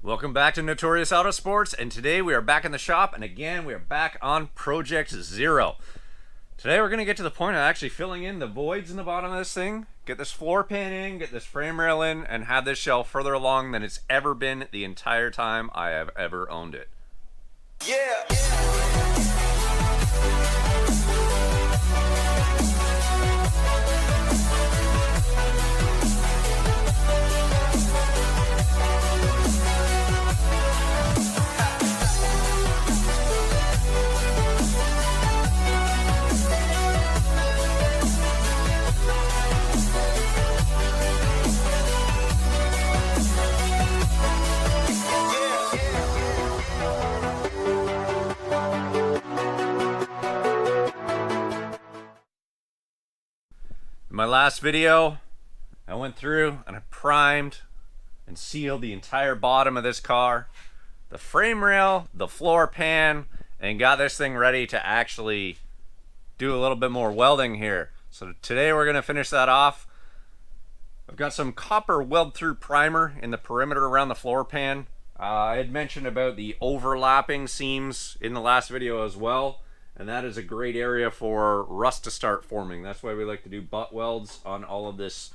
Welcome back to Notorious Autosports, and today we are back in the shop, and again we are back on Project Zero. Today we're going to get to the point of actually filling in the voids in the bottom of this thing, get this floor pan in, get this frame rail in, and have this shell further along than it's ever been the entire time I have ever owned it. Yeah. In my last video, I went through and I primed and sealed the entire bottom of this car, the frame rail, the floor pan, and got this thing ready to actually do a little bit more welding here. So today we're going to finish that off. I've got some copper weld through primer in the perimeter around the floor pan. I had mentioned about the overlapping seams in the last video as well, and that is a great area for rust to start forming. That's why we like to do butt welds on all of this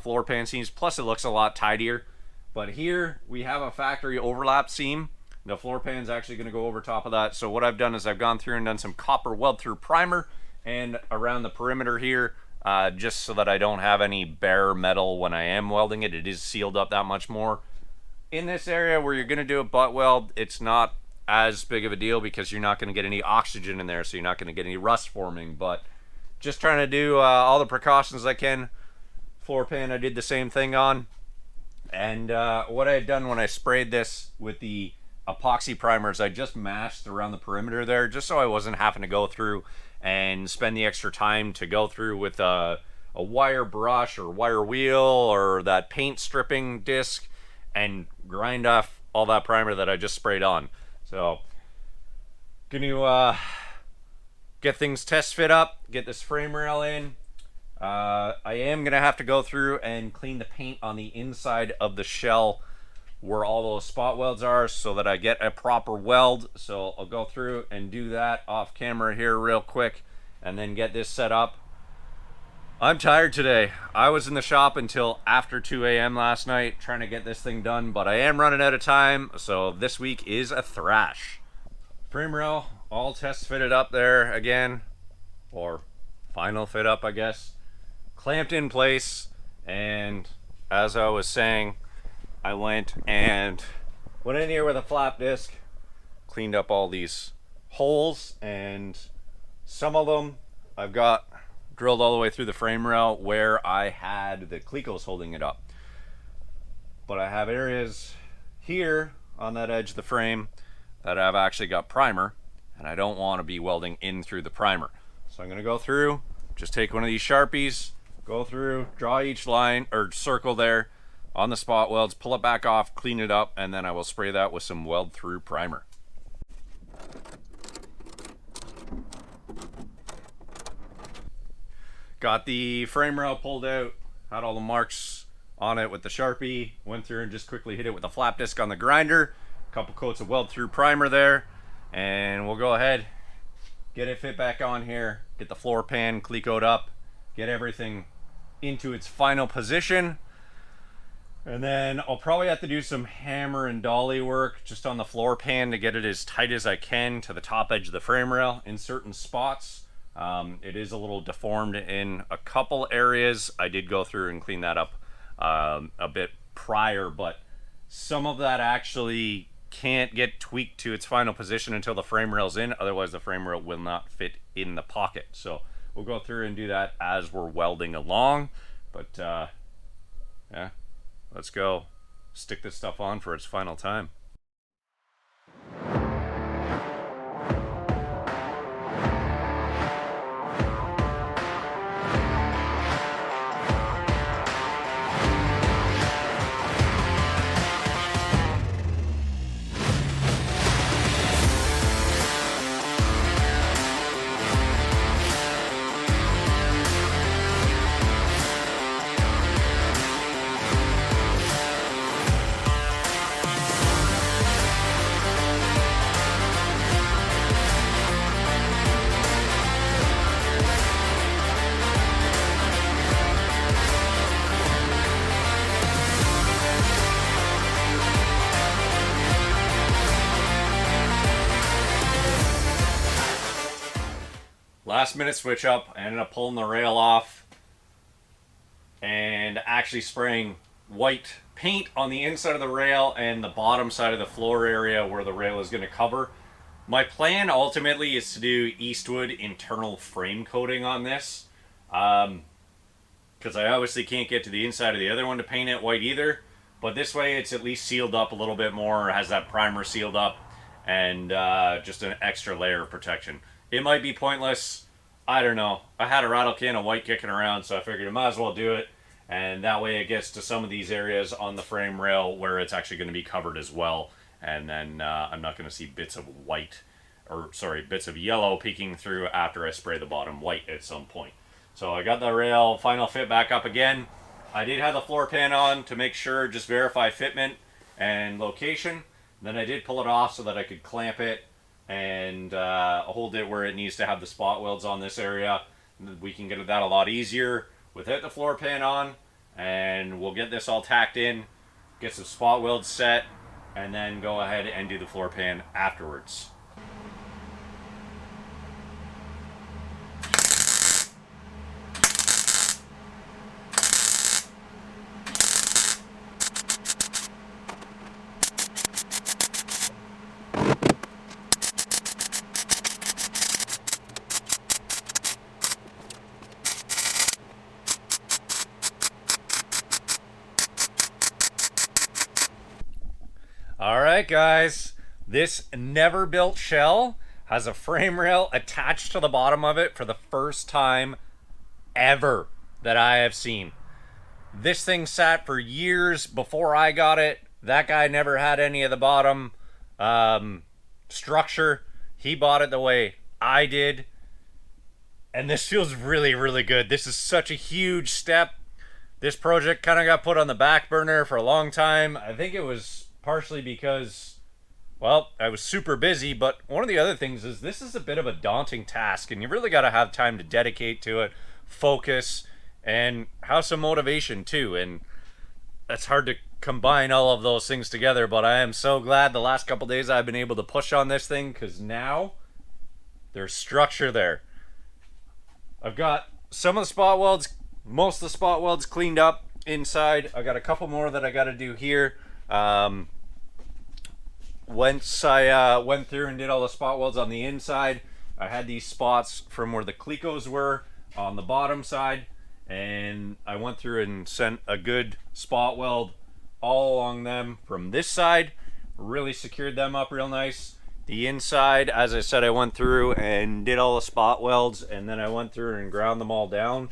floor pan seams. Plus it looks a lot tidier. But here we have a factory overlap seam. The floor pan is actually going to go over top of that. So what I've done is I've gone through and done some copper weld through primer and around the perimeter here, just so that I don't have any bare metal when I am welding it. It is sealed up that much more. In this area where you're going to do a butt weld, it's not as big of a deal because you're not going to get any oxygen in there, so you're not going to get any rust forming. But just trying to do all the precautions I can. Floor pan I did the same thing on. And what I had done when I sprayed this with the epoxy primers, I just masked around the perimeter there, just so I wasn't having to go through and spend the extra time to go through with a wire brush or wire wheel or that paint stripping disc and grind off all that primer that I just sprayed on. So, gonna get things test fit up, get this frame rail in. I am gonna have to go through and clean the paint on the inside of the shell where all those spot welds are so that I get a proper weld. So I'll go through and do that off camera here real quick and then get this set up. I'm tired today. I was in the shop until after 2 a.m. last night trying to get this thing done, but I am running out of time, so this week is a thrash. Frame rail, all test fitted up there again, or final fit up, I guess. Clamped in place, and as I was saying, I went in here with a flap disc, cleaned up all these holes, and some of them I've got drilled all the way through the frame rail where I had the clecos holding it up. But I have areas here on that edge of the frame that I've actually got primer, and I don't want to be welding in through the primer. So I'm going to go through, just take one of these Sharpies, go through, draw each line or circle there on the spot welds, pull it back off, clean it up, and then I will spray that with some weld through primer. Got the frame rail pulled out, had all the marks on it with the Sharpie, went through and just quickly hit it with a flap disc on the grinder, a couple coats of weld through primer there, and we'll go ahead, get it fit back on here, get the floor pan clecoed up, get everything into its final position, and then I'll probably have to do some hammer and dolly work just on the floor pan to get it as tight as I can to the top edge of the frame rail in certain spots. It is a little deformed in a couple areas. I did go through and clean that up a bit prior, but some of that actually can't get tweaked to its final position until the frame rail's in, otherwise the frame rail will not fit in the pocket. So we'll go through and do that as we're welding along, but yeah, let's go stick this stuff on for its final time. last minute switch up. I ended up pulling the rail off and actually spraying white paint on the inside of the rail and the bottom side of the floor area where the rail is going to cover. My plan ultimately is to do Eastwood internal frame coating on this, because I obviously can't get to the inside of the other one to paint it white either. But this way it's at least sealed up a little bit more, has that primer sealed up, and just an extra layer of protection. It might be pointless, I don't know. I had a rattle can of white kicking around, so I figured I might as well do it. And that way it gets to some of these areas on the frame rail where it's actually going to be covered as well. And then I'm not going to see bits of white, or sorry, bits of yellow peeking through after I spray the bottom white at some point. So I got the rail final fit back up again. I did have the floor pan on to make sure, just verify fitment and location. Then I did pull it off so that I could clamp it and hold it where it needs to have the spot welds on this area. We can get that a lot easier without the floor pan on, and we'll get this all tacked in, get some spot welds set, and then go ahead and do the floor pan afterwards. Alright guys, this never built shell has a frame rail attached to the bottom of it for the first time ever that I have seen. This thing sat for years before I got it. That guy never had any of the bottom structure. He bought it the way I did. And this feels really, really good. This is such a huge step. This project kind of got put on the back burner for a long time. I think it was partially because, well, I was super busy, but one of the other things is this is a bit of a daunting task, and you really got to have time to dedicate to it, focus, and have some motivation too. And that's hard to combine all of those things together, but I am so glad the last couple days I've been able to push on this thing, because now there's structure there. I've got some of the spot welds, most of the spot welds cleaned up inside. I got a couple more that I got to do here. Once I went through and did all the spot welds on the inside, I had these spots from where the clecos were on the bottom side, and I went through and sent a good spot weld all along them from this side, really secured them up real nice. The inside, as I said, I went through and did all the spot welds, and then I went through and ground them all down.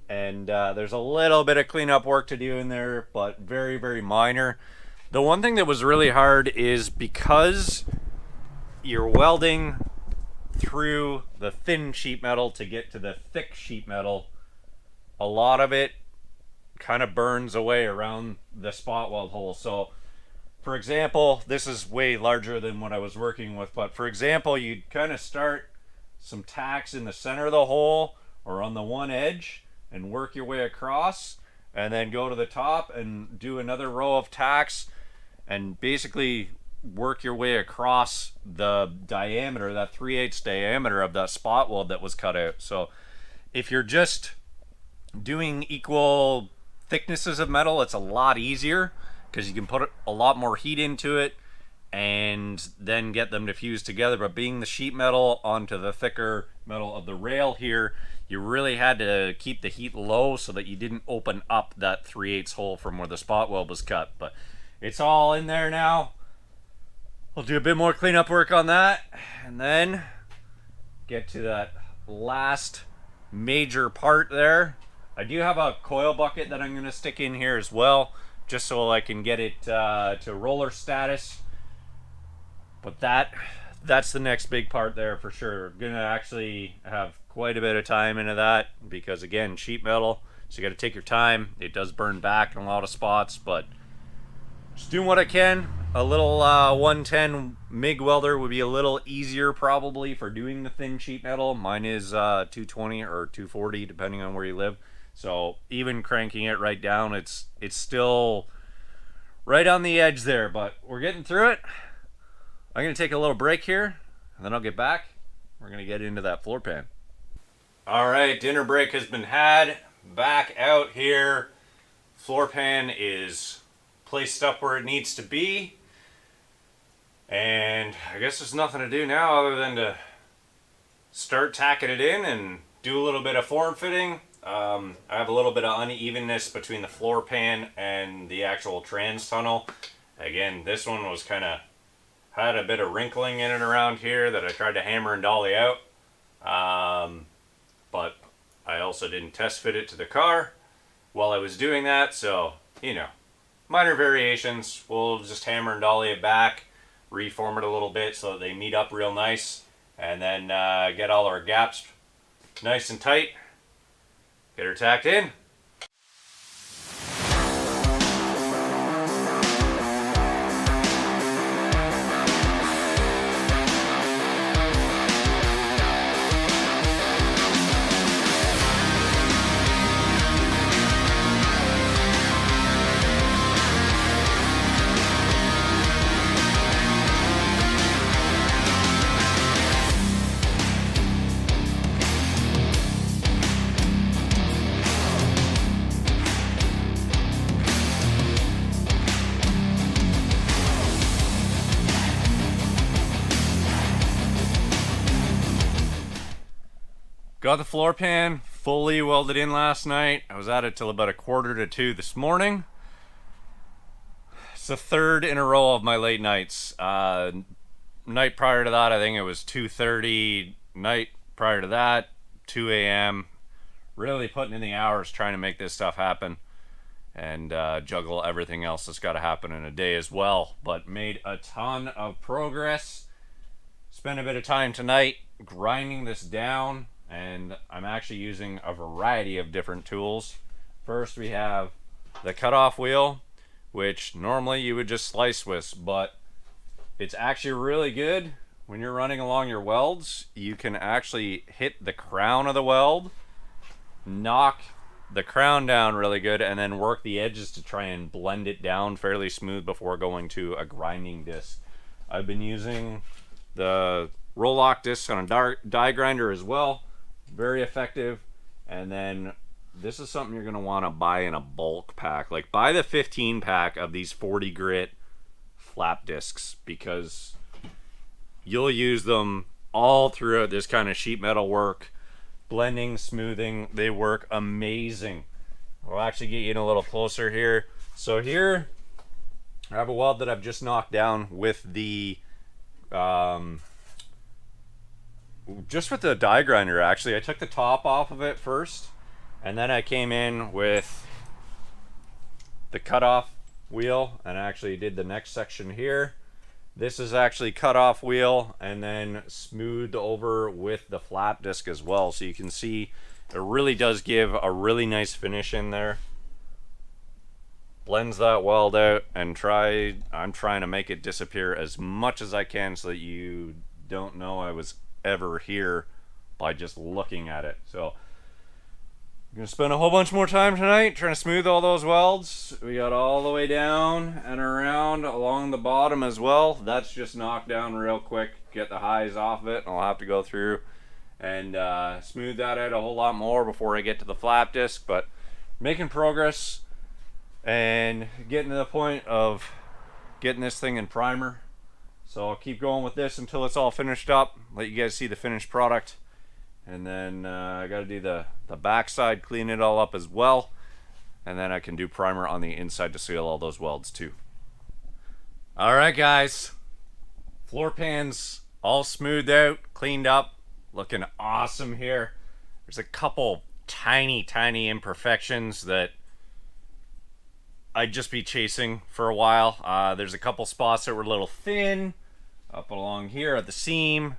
And there's a little bit of cleanup work to do in there, but very, very minor. The one thing that was really hard is because you're welding through the thin sheet metal to get to the thick sheet metal, a lot of it kind of burns away around the spot weld hole. So, for example, this is way larger than what I was working with, but for example, you'd kind of start some tacks in the center of the hole or on the one edge and work your way across, and then go to the top and do another row of tacks and basically work your way across the diameter, that 3/8 diameter of that spot weld that was cut out. So if you're just doing equal thicknesses of metal, it's a lot easier because you can put a lot more heat into it and then get them to fuse together. But being the sheet metal onto the thicker metal of the rail here, you really had to keep the heat low so that you didn't open up that 3/8 hole from where the spot weld was cut. But it's all in there now. We'll do a bit more cleanup work on that, and then get to that last major part there. I do have a coil bucket that I'm going to stick in here as well, just so I can get it to roller status. But that's the next big part there for sure. Gonna actually have quite a bit of time into that because, again, sheet metal, so you got to take your time. It does burn back in a lot of spots, but just doing what I can. A little 110 MIG welder would be a little easier probably for doing the thin sheet metal. Mine is 220 or 240 depending on where you live. So even cranking it right down, it's still right on the edge there, but we're getting through it. I'm going to take a little break here, and then I'll get back. We're going to get into that floor pan. All right, dinner break has been had. Back out here. Floor pan is placed up where it needs to be. And I guess there's nothing to do now other than to start tacking it in and do a little bit of form fitting. I have a little bit of unevenness between the floor pan and the actual trans tunnel. Again, this one was kind of had a bit of wrinkling in it around here that I tried to hammer and dolly out. But I also didn't test fit it to the car while I was doing that, so, you know, minor variations. We'll just hammer and dolly it back, reform it a little bit so that they meet up real nice, and then get all our gaps nice and tight, get her tacked in. Got the floor pan fully welded in last night. I was at it till about 1:45 this morning. It's the third in a row of my late nights. Night prior to that, I think it was 2:30. Night prior to that, 2 a.m. Really putting in the hours trying to make this stuff happen and juggle everything else that's got to happen in a day as well. But made a ton of progress. Spent a bit of time tonight grinding this down. And I'm actually using a variety of different tools. First, we have the cutoff wheel, which normally you would just slice with, but it's actually really good when you're running along your welds. You can actually hit the crown of the weld, knock the crown down really good, and then work the edges to try and blend it down fairly smooth before going to a grinding disc. I've been using the roll-lock disc on a die grinder as well. Very effective. And then this is something you're going to want to buy in a bulk pack. Like, buy the 15 pack of these 40 grit flap discs, because you'll use them all throughout this kind of sheet metal work. Blending, smoothing, they work amazing. I'll actually get you in a little closer here. So here I have a weld that I've just knocked down with the just with the die grinder. Actually, I took the top off of it first, and then I came in with the cutoff wheel and actually did the next section here. This is actually cutoff wheel and then smoothed over with the flap disc as well, so you can see it really does give a really nice finish in there. Blends that weld out, and I'm trying to make it disappear as much as I can so that you don't know I was ever here by just looking at it. So I'm gonna spend a whole bunch more time tonight trying to smooth all those welds. We got all the way down and around along the bottom as well. That's just knocked down real quick, get the highs off of it, and I'll have to go through and smooth that out a whole lot more before I get to the flap disc. But making progress and getting to the point of getting this thing in primer. So I'll keep going with this until it's all finished up, let you guys see the finished product. And then I got to do the backside, clean it all up as well. And then I can do primer on the inside to seal all those welds too. All right, guys. Floor pans all smoothed out, cleaned up, looking awesome here. There's a couple tiny imperfections that I'd just be chasing for a while. There's a couple spots that were a little thin up along here at the seam.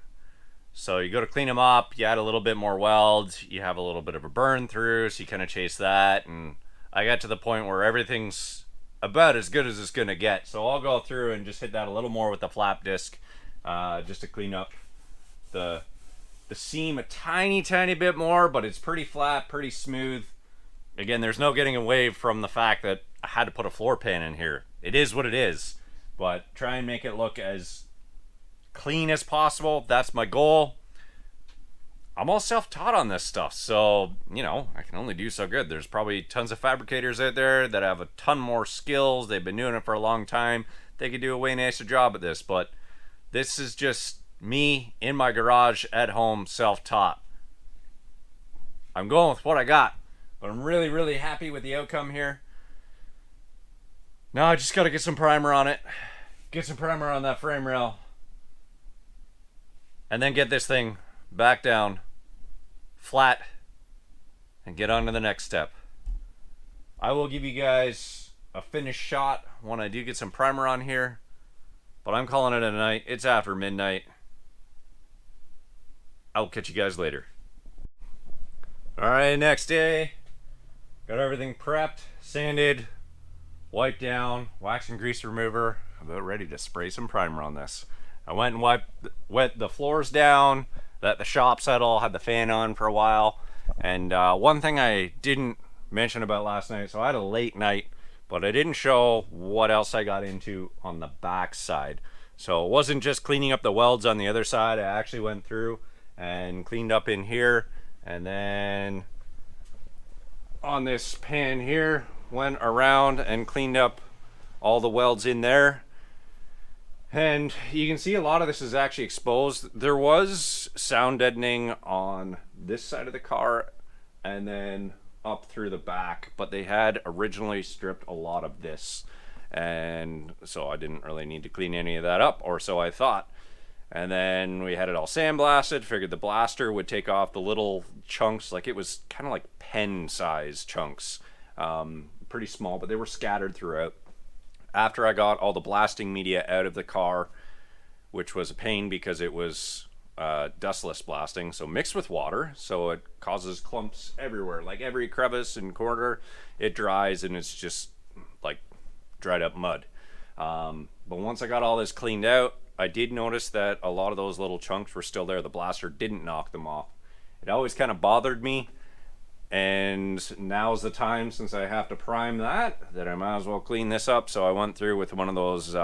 So you go to clean them up, you add a little bit more weld, you have a little bit of a burn through, so you kind of chase that. And I got to the point where everything's about as good as it's going to get. So I'll go through and just hit that a little more with the flap disc, just to clean up the seam a tiny bit more, but it's pretty flat, pretty smooth. Again, there's no getting away from the fact that I had to put a floor pan in here. It is what it is, but try and make it look as clean as possible. That's my goal. I'm all self-taught on this stuff, so, you know, I can only do so good. There's probably tons of fabricators out there that have a ton more skills. They've been doing it for a long time. They could do a way nicer job at this, but this is just me in my garage at home, self-taught. I'm going with what I got, but I'm really, really happy with the outcome here. Now I just got to get some primer on it, get some primer on that frame rail, and then get this thing back down flat and get on to the next step. I will give you guys a finished shot when I do get some primer on here, but I'm calling it a night. It's after midnight. I'll catch you guys later. Alright, next day. Got everything prepped, sanded, wiped down, wax and grease remover. About ready to spray some primer on this. I went and wet the floors down, let the shop settle, had the fan on for a while. And one thing I didn't mention about last night, so I had a late night, but I didn't show what else I got into on the back side. So it wasn't just cleaning up the welds on the other side. I actually went through and cleaned up in here, and then on this pan here, went around and cleaned up all the welds in there. And you can see a lot of this is actually exposed. There was sound deadening on this side of the car and then up through the back, but they had originally stripped a lot of this, and so I didn't really need to clean any of that up, or so I thought. And then we had it all sandblasted, figured the blaster would take off the little chunks, like it was kind of like pen size chunks, pretty small, but they were scattered throughout. After I got all the blasting media out of the car, which was a pain because it was dustless blasting, so mixed with water, so it causes clumps everywhere. Like every crevice and corner, it dries and it's just like dried up mud. But once I got all this cleaned out, I did notice that a lot of those little chunks were still there. The blaster didn't knock them off. It always kind of bothered me, and now's the time, since I have to prime that I might as well clean this up. So I went through with one of those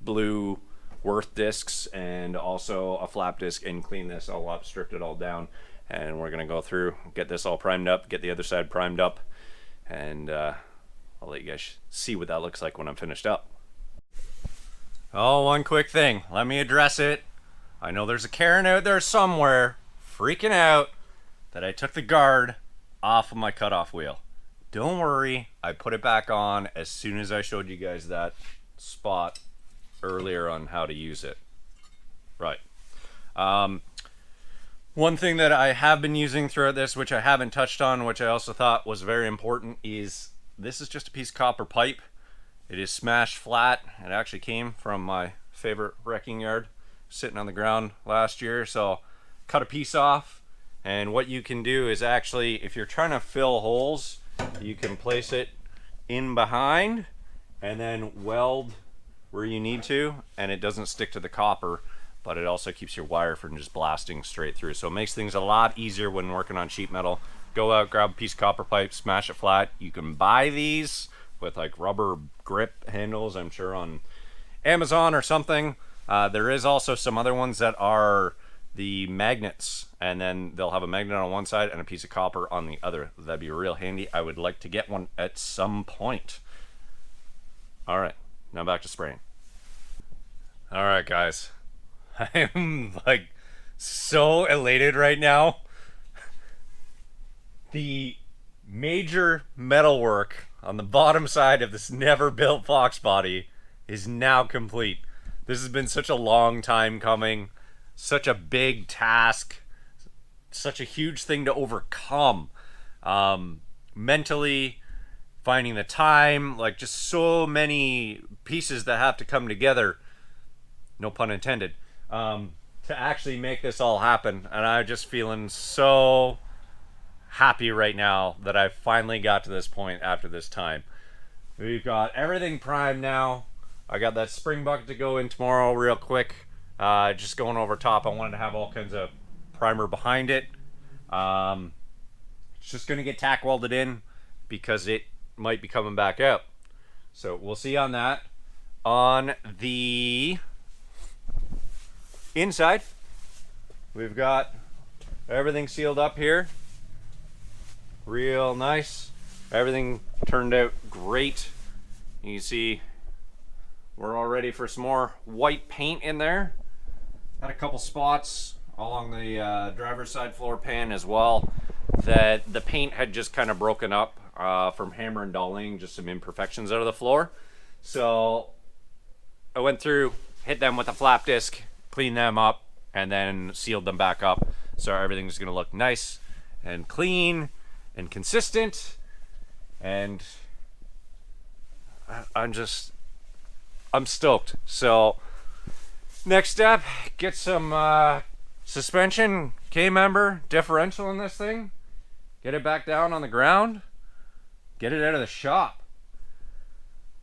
blue Worth discs and also a flap disc and clean this all up, stripped it all down, and we're gonna go through, get this all primed up, get the other side primed up, and I'll let you guys see what that looks like when I'm finished up. Oh, one quick thing, let me address it. I know there's a Karen out there somewhere freaking out that I took the guard off of my cutoff wheel. Don't worry, I put it back on as soon as I showed you guys that spot earlier on how to use it. Right. One thing that I have been using throughout this, which I haven't touched on, which I also thought was very important, is this is just a piece of copper pipe. It is smashed flat. It actually came from my favorite wrecking yard, sitting on the ground last year. So cut a piece off, and what you can do is actually, if you're trying to fill holes, you can place it in behind and then weld where you need to, and it doesn't stick to the copper, but it also keeps your wire from just blasting straight through. So it makes things a lot easier when working on sheet metal. Go out, grab a piece of copper pipe, smash it flat. You can buy these with like rubber grip handles, I'm sure on Amazon or something. There is also some other ones that are the magnets, and then they'll have a magnet on one side and a piece of copper on the other. That'd be real handy. I would like to get one at some point. All right, now back to spraying. All right, guys. I'm like so elated right now. The major metalwork on the bottom side of this never built Foxbody is now complete. This has been such a long time coming, such a big task, such a huge thing to overcome. Mentally, finding the time, like just so many pieces that have to come together, no pun intended, to actually make this all happen. And I'm just feeling so happy right now that I finally got to this point after this time. We've got everything primed now. I got that spring bucket to go in tomorrow real quick. Just going over top. I wanted to have all kinds of primer behind it. It's just going to get tack welded in because it might be coming back out. So we'll see on that. On the inside, we've got everything sealed up here. Real nice. Everything turned out great. You can see we're all ready for some more white paint in there. Had a couple spots along the driver's side floor pan as well that the paint had just kind of broken up from hammer and dolling, just some imperfections out of the floor. So I went through, hit them with a flap disc, cleaned them up, and then sealed them back up. So everything's gonna look nice and clean and consistent. And I'm stoked. So next step, get some suspension, K-member, differential in this thing, get it back down on the ground, get it out of the shop.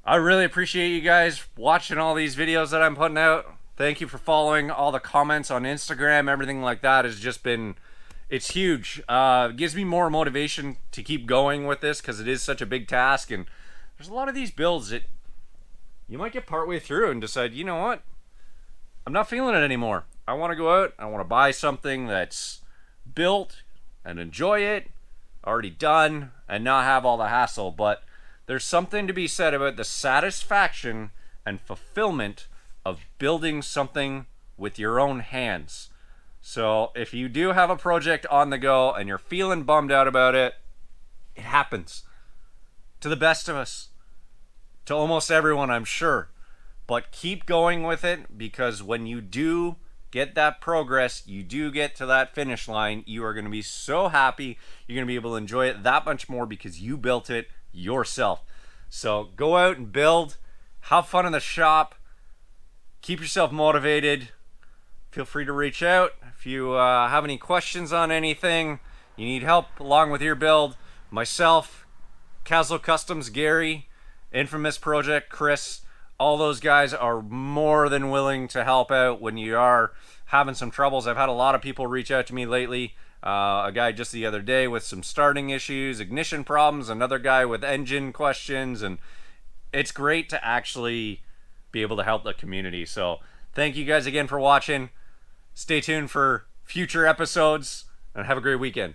I really appreciate you guys watching all these videos that I'm putting out. Thank you for following. All the comments on Instagram, everything like that has just been, it's huge. It gives me more motivation to keep going with this because it is such a big task. And there's a lot of these builds that you might get partway through and decide, you know what? I'm not feeling it anymore. I want to go out. I want to buy something that's built and enjoy it, already done, and not have all the hassle. But there's something to be said about the satisfaction and fulfillment of building something with your own hands. So if you do have a project on the go and you're feeling bummed out about it, it happens to the best of us, to almost everyone, I'm sure. But keep going with it, because when you do get that progress, you do get to that finish line, you are going to be so happy. You're going to be able to enjoy it that much more because you built it yourself. So go out and build, have fun in the shop, keep yourself motivated. Feel free to reach out if you have any questions on anything, you need help along with your build. Myself, Caslo Customs, Gary, Infamous Project, Chris, all those guys are more than willing to help out when you are having some troubles. I've had a lot of people reach out to me lately. A guy just the other day with some starting issues, ignition problems, another guy with engine questions, and it's great to actually be able to help the community. So thank you guys again for watching. Stay tuned for future episodes and have a great weekend.